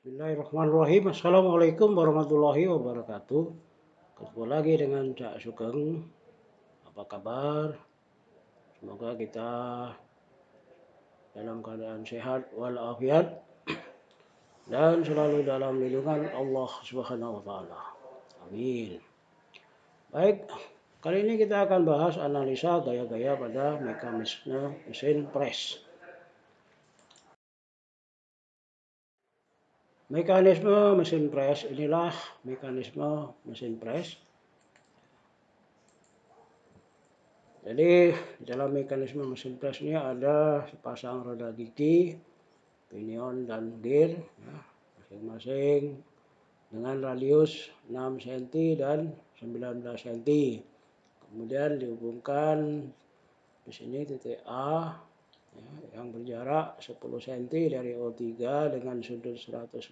Bismillahirrahmanirrahim. Assalamualaikum warahmatullahi wabarakatuh. Ketemu lagi dengan Cak Sugeng. Apa kabar? Semoga kita dalam keadaan sehat walafiat dan selalu dalam lindungan Allah Subhanahu wa taala. Amin. Baik, kali ini kita akan bahas analisa gaya-gaya pada mekanisme mesin pres. Mekanisme mesin pres, inilah mekanisme mesin pres. Jadi dalam mekanisme mesin pres ini ada sepasang roda gigi, pinion dan gear, ya, masing-masing dengan radius 6 cm dan 19 cm. Kemudian dihubungkan di sini titik A, ya, yang berjarak 10 cm dari O3 dengan sudut 105,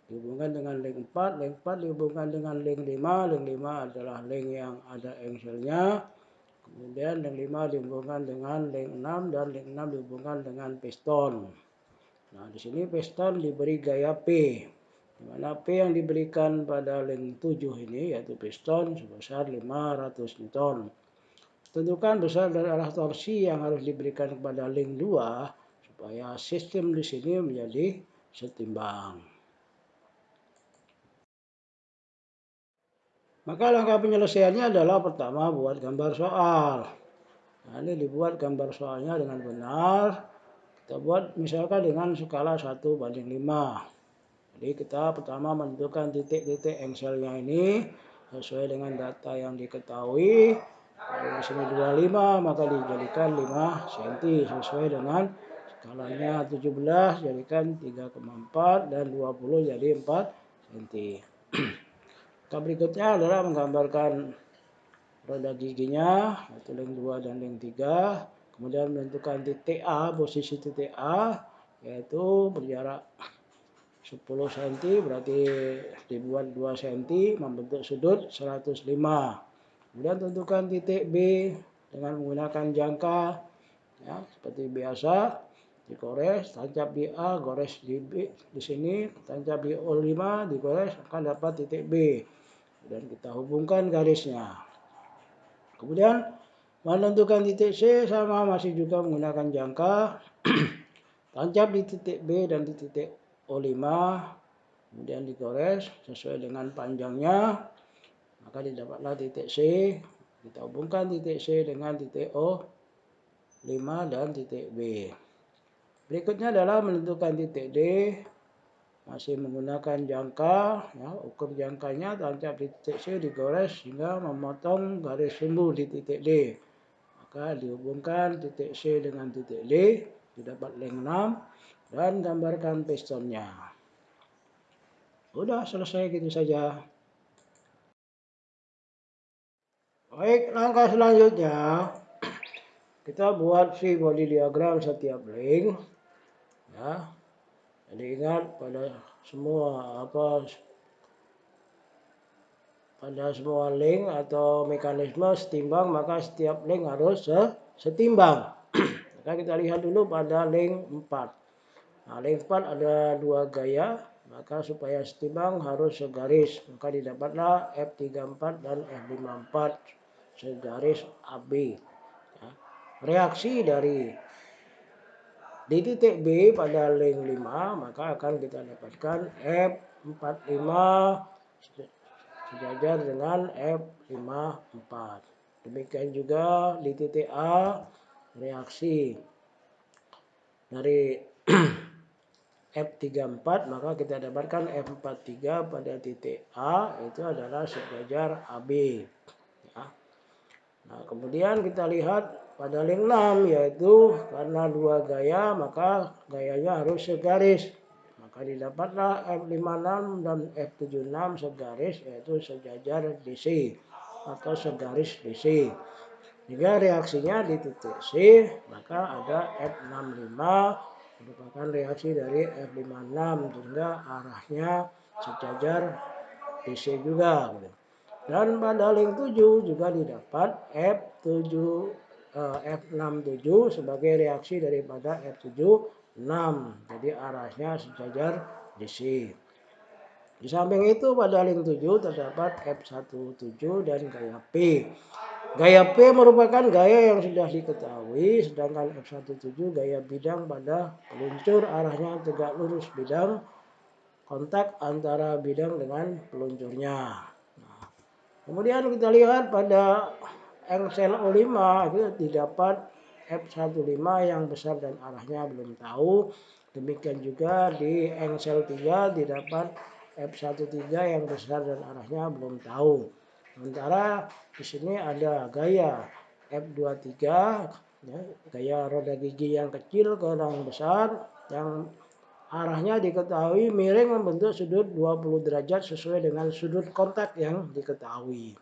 dihubungkan dengan link 4, link 4 dihubungkan dengan link 5, link 5 adalah link yang ada engselnya. Kemudian link 5 dihubungkan dengan link 6 dan link 6 dihubungkan dengan piston. Nah, di sini piston diberi gaya P, di mana P yang diberikan pada link 7 ini yaitu piston sebesar 500 Newton. Tentukan besar dari arah torsi yang harus diberikan kepada link 2 supaya sistem di sini menjadi setimbang. Maka langkah penyelesaiannya adalah pertama buat gambar soal. Nah, ini dibuat gambar soalnya dengan benar. Kita buat misalkan dengan skala 1:5. Jadi kita pertama menentukan titik-titik engselnya ini sesuai dengan data yang diketahui. Kalau di sini 25 maka dijadikan 5 cm sesuai dengan skalanya 17 jadikan 3,4 dan 20 jadi 4 cm. Tahap berikutnya adalah menggambarkan roda giginya, yaitu link 2 dan link 3. Kemudian menentukan titik A, posisi titik A, yaitu berjarak 10 cm, berarti dibuat 2 cm, membentuk sudut 105. Kemudian tentukan titik B dengan menggunakan jangka, ya, seperti biasa. Digores, tancap di A, gores di B, di sini, tancap di O5, digores, akan dapat titik B. Dan kita hubungkan garisnya. Kemudian menentukan titik C sama masih juga menggunakan jangka. Tancap di titik B dan di titik O5. Kemudian digores sesuai dengan panjangnya. Maka didapatlah titik C. Kita hubungkan titik C dengan titik O5 dan titik B. Berikutnya adalah menentukan titik D. Masih menggunakan jangka, ya, ukur jangkanya, tancap di titik C, digores hingga memotong garis sumbu di titik D. Maka dihubungkan titik C dengan titik D, didapat link 6 dan gambarkan pistonnya. Udah selesai gitu saja. Baik, langkah selanjutnya kita buat free body diagram setiap link, ya. Jadi ingat pada semua link atau mekanisme setimbang, maka setiap link harus setimbang. Maka kita lihat dulu pada link 4. Nah, link 4 ada 2 gaya, maka supaya setimbang harus segaris. Maka didapatlah F34 dan F54 segaris AB. Ya. Reaksi dari di titik B pada link 5, maka akan kita dapatkan F45 sejajar dengan F54. Demikian juga di titik A, reaksi dari F34, maka kita dapatkan F43 pada titik A, itu adalah sejajar AB. Ya. Nah, kemudian kita lihat pada link 6, yaitu karena 2 gaya, maka gayanya harus segaris. Maka didapatlah F56 dan F76 segaris, yaitu sejajar DC atau segaris DC. Jika reaksinya di titik C, maka ada F65 merupakan reaksi dari F56 sehingga arahnya sejajar DC juga. Dan pada link 7 juga didapat F67 sebagai reaksi daripada F76. Jadi arahnya sejajar DC. Di samping itu pada link 7 terdapat F17 dan gaya P. Gaya P merupakan gaya yang sudah diketahui, sedangkan F17 gaya bidang pada peluncur arahnya tegak lurus bidang kontak antara bidang dengan peluncurnya. Nah, kemudian kita lihat pada engsel O5 itu didapat F15 yang besar dan arahnya belum tahu. Demikian juga di engsel 3 didapat F13 yang besar dan arahnya belum tahu. Sementara di sini ada gaya F23, ya, gaya roda gigi yang kecil ke yang besar, yang arahnya diketahui miring membentuk sudut 20 derajat sesuai dengan sudut kontak yang diketahui.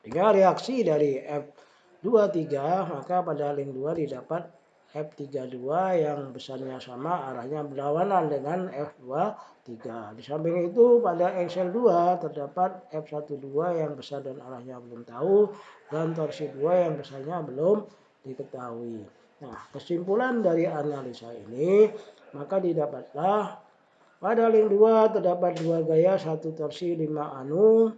Jika reaksi dari F23, maka pada link 2 didapat F32 yang besarnya sama, arahnya berlawanan dengan F23. Di samping itu pada engsel 2 terdapat F12 yang besar dan arahnya belum tahu, dan torsi 2 yang besarnya belum diketahui. Nah, kesimpulan dari analisa ini, maka didapatlah pada link 2 terdapat 2 gaya, 1 torsi, 5 anu.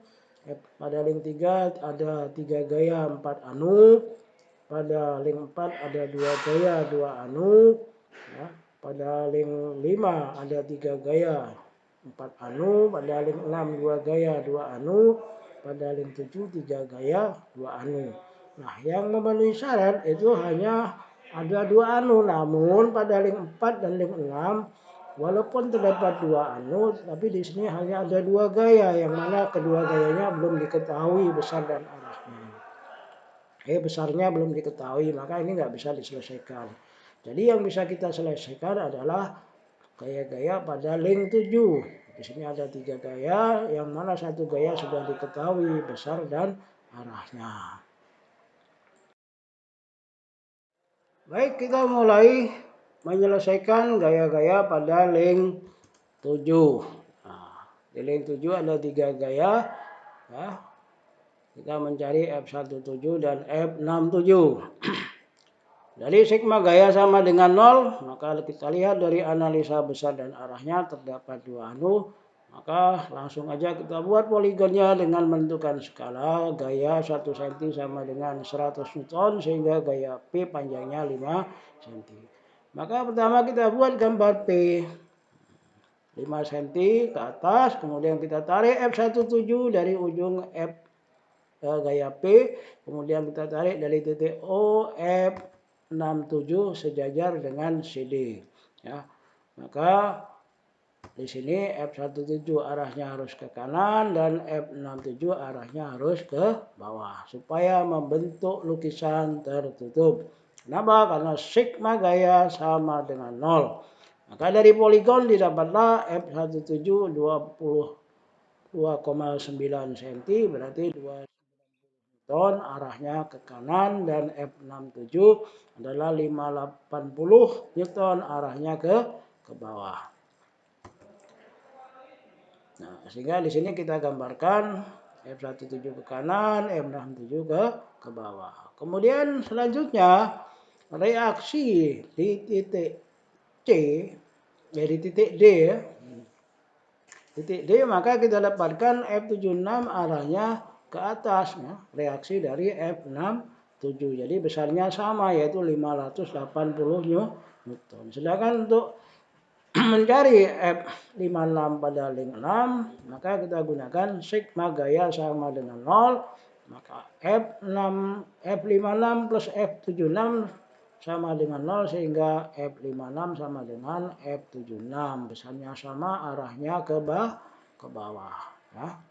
Pada link 3 ada 3 gaya, 4 anu. Pada link 4 ada 2 gaya, 2 anu. Ya. Pada link 5 ada 3 gaya, 4 anu. Pada link 6 2 gaya, 2 anu. Pada link 7 3 gaya, 2 anu. Nah, yang memenuhi syarat itu hanya ada 2 anu. Namun pada link 4 dan link 6 walaupun terdapat 2 anu, tapi di sini hanya ada 2 gaya, yang mana kedua gayanya belum diketahui besar dan arahnya. Besarnya belum diketahui, maka ini nggak bisa diselesaikan. Jadi yang bisa kita selesaikan adalah gaya-gaya pada link 7. Di sini ada 3 gaya, yang mana 1 gaya sudah diketahui besar dan arahnya. Baik, kita mulai menyelesaikan gaya-gaya pada link 7. Nah, di link 7 ada 3 gaya. Ya. Kita mencari F17 dan F67. Dari sigma gaya sama dengan 0, maka kita lihat dari analisa besar dan arahnya terdapat 2 anu. Maka langsung aja kita buat poligonnya dengan menentukan skala gaya 1 cm sama dengan 100 Newton, sehingga gaya P panjangnya 5 cm. Maka pertama kita buat gambar P 5 cm ke atas, kemudian kita tarik F17 dari ujung F gaya P, kemudian kita tarik dari titik O F67 sejajar dengan CD. Ya. Maka di sini F17 arahnya harus ke kanan dan F67 arahnya harus ke bawah supaya membentuk lukisan tertutup. Kenapa? Karena sigma gaya sama dengan 0. Maka dari poligon didapatlah F17 22,9 cm, berarti 2 Newton arahnya ke kanan, dan F67 adalah 580 Newton arahnya ke bawah. Nah, sehingga di sini kita gambarkan F17 ke kanan, F67 ke bawah. Kemudian selanjutnya reaksi di titik C, di titik D ya. Titik D, maka kita dapatkan F76 arahnya ke atas, ya, reaksi dari F67. Jadi besarnya sama, yaitu 580 Newton. Sedangkan untuk mencari F56 pada link 6, maka kita gunakan sigma gaya sama dengan 0. Maka F56 plus F76 sama dengan 0, sehingga F56 sama dengan F76. Besarnya sama, arahnya ke bawah. Ya.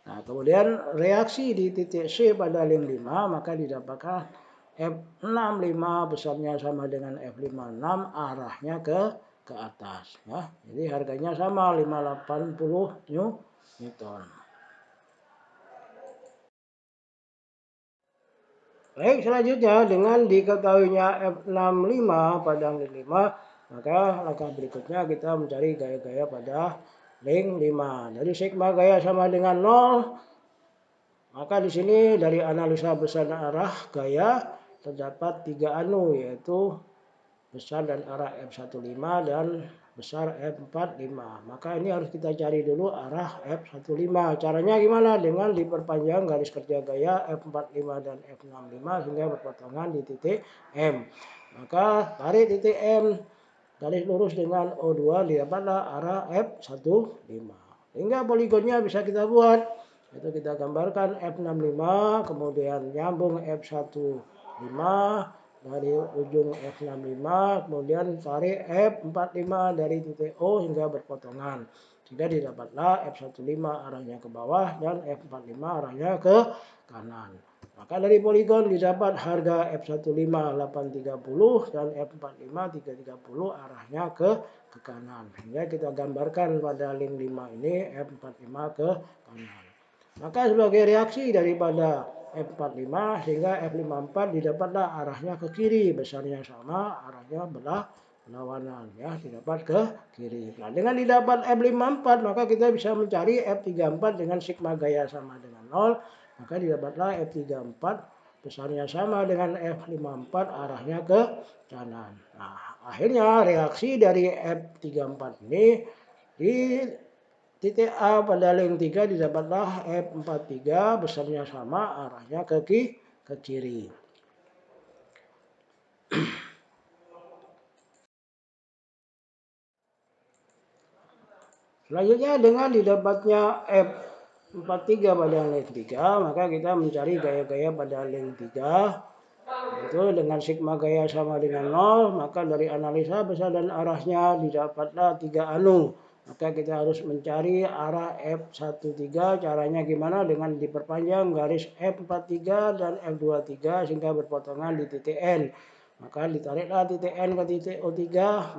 Nah, kemudian reaksi di titik C pada link 5, maka didapatkan F65 besarnya sama dengan F56, arahnya ke atas. Ya. Jadi harganya sama, 580 Newton. Baik, selanjutnya dengan diketahuinya F65 pada link 5, maka langkah berikutnya kita mencari gaya-gaya pada link 5. Dari sigma gaya sama dengan 0, maka di sini dari analisa besar arah gaya terdapat 3 anu, yaitu besar dan arah F15 dan besar F45. Maka ini harus kita cari dulu arah F15. Caranya gimana? Dengan diperpanjang garis kerja gaya F45 dan F65 hingga berpotongan di titik M. Maka tarik titik M, garis lurus dengan O2, didapatlah arah F15. Hingga poligonnya bisa kita buat. Itu kita gambarkan F65, kemudian nyambung F15 dari ujung F65, kemudian tarik F45 dari titik O hingga berpotongan. Sehingga didapatlah F15 arahnya ke bawah dan F45 arahnya ke kanan. Maka dari poligon didapat harga F15 830 dan F45 330 arahnya ke kanan. Sehingga kita gambarkan pada link 5 ini F45 ke kanan. Maka sebagai reaksi daripada F45 sehingga F54 didapatlah arahnya ke kiri, besarnya sama, arahnya berlawanan, ya, didapat ke kiri. Nah, dengan didapat F54 maka kita bisa mencari F34 dengan sigma gaya sama dengan 0, maka didapatlah F34 besarnya sama dengan F54, arahnya ke kanan. Nah, akhirnya reaksi dari F34 ini di titik A pada link 3 didapatlah F43 besarnya sama, arahnya ke kiri. Selanjutnya dengan didapatnya F43 pada link 3, maka kita mencari gaya-gaya pada link 3. Itu dengan sigma gaya sama dengan 0, maka dari analisa besar dan arahnya didapatlah 3 anu. Maka kita harus mencari arah F13. Caranya gimana? Dengan diperpanjang garis F43 dan F23 sehingga berpotongan di titik N. Maka ditariklah titik N ke titik O3,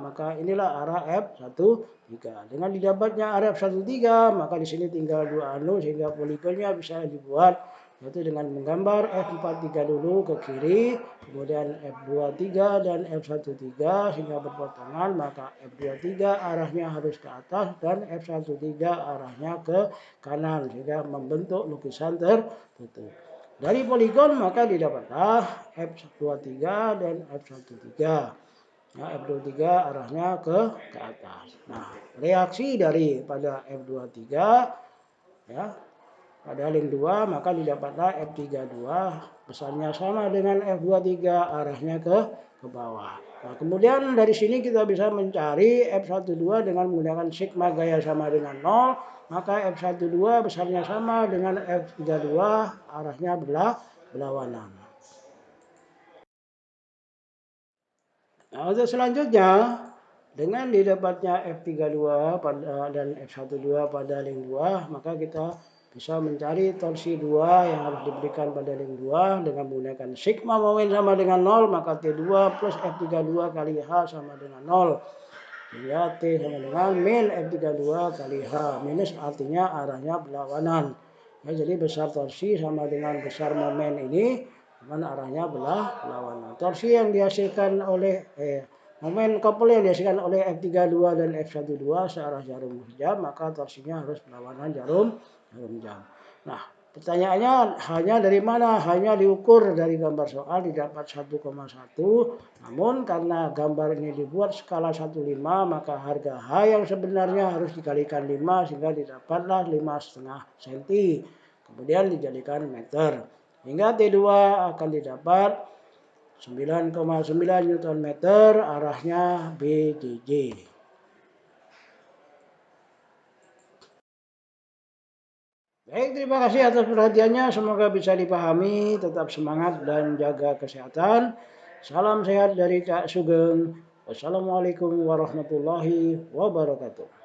maka inilah arah F13. Dengan didapatnya arah F13, maka di sini tinggal 2 anu sehingga poligonnya bisa dibuat, yaitu dengan menggambar F43 dulu ke kiri, kemudian F23 dan F13 sehingga berpotongan, maka F23 arahnya harus ke atas dan F13 arahnya ke kanan sehingga membentuk lukisan tertutup. Dari poligon maka didapatlah F23 dan F13. Ya, F23 arahnya ke atas. Nah, reaksi dari pada F23, ya, pada link 2 maka didapatlah F32 besarnya sama dengan F23, arahnya ke bawah. Nah, kemudian dari sini kita bisa mencari F12 dengan menggunakan sigma gaya sama dengan 0, maka F12 besarnya sama dengan F32, arahnya berlawanan. Nah, untuk selanjutnya dengan didapatnya F32 dan F12 pada link 2, maka kita bisa mencari torsi 2 yang harus diberikan pada link 2 dengan menggunakan sigma momen sama dengan 0, maka T2 plus F32 kali H sama dengan 0. Sehingga T sama dengan min F32 kali H. Minus artinya arahnya berlawanan. Ya, jadi besar torsi sama dengan besar momen ini, dengan arahnya berlawanan. Torsi yang dihasilkan oleh momen couple yang dihasilkan oleh F32 dan F12 searah jarum jam, maka torsinya harus berlawanan jarum jam. Nah, pertanyaannya hanya dari mana? Hanya diukur dari gambar soal didapat 1,1. Namun karena gambar ini dibuat skala 1,5, maka harga H yang sebenarnya harus dikalikan 5 sehingga didapatlah 5,5 cm. Kemudian dijadikan meter. Hingga T2 akan didapat 9,9 Nm, arahnya BJJ. Baik, terima kasih atas perhatiannya. Semoga bisa dipahami. Tetap semangat dan jaga kesehatan. Salam sehat dari Kak Sugeng. Wassalamualaikum warahmatullahi wabarakatuh.